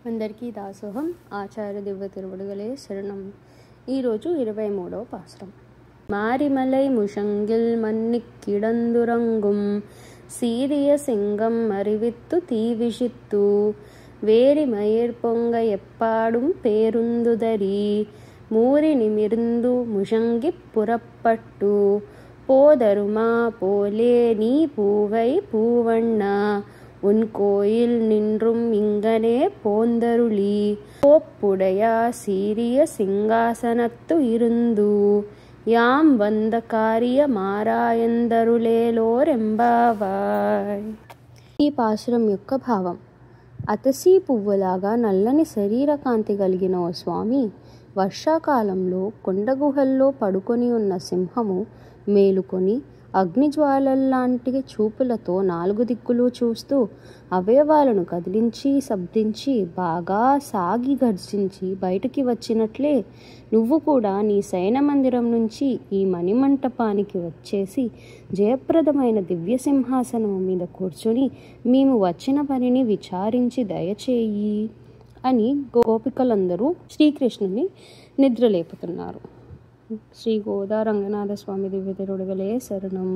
అందరికీ దాసోహం ఆచార్య దివ్య తిరువడుగలే శరణం. ఈరోజు 23వ పాసురం. మారిమలై ముషంగిల్ మన్నిక్కిడందురంగుం సీరియ సింగం அறிவித்து தீவிஷித்து வேரி மயிர் பொங்க எப்பாடும் பேருந்துதரி மூரி நிமிர்ந்து முஷங்கிப் புறப்பட்டு போதருமா போலே நீ பூவை பூவண்ணா உன் கோயில் நின்றும் இங்கனே போந்தருளி கோப்புடையா சீரிய సింగాసనత్తు ఇరుందు యాం వంద కార్య మారాయందరులేలోరెంబావాయ్. ఈ పాసురం యొక్క భావం: అతసీ పువ్వులాగా నల్లని శరీరకాంతి కలిగిన ఓ స్వామి, వర్షాకాలంలో కొండగుహల్లో పడుకొని ఉన్న సింహము మేలుకొని అగ్నిజ్వాలల్లాంటి చూపులతో 4 దిక్కులు చూస్తూ అవయవాలను కదిలించి శబ్దించి బాగా సాగి గర్జించి బయటికి వచ్చినట్లే నువ్వు కూడా నీ శయన మందిరం నుంచి ఈ మణిమంటపానికి వచ్చేసి జయప్రదమైన దివ్య సింహాసనం మీద కూర్చొని మేము వచ్చిన పనిని విచారించి దయచేయి అని గోపికలందరూ శ్రీకృష్ణుని నిద్రలేపుతున్నారు. శ్రీ గోదా రంగనాథ స్వామి దివ్య తిరువడుగలే శరణం.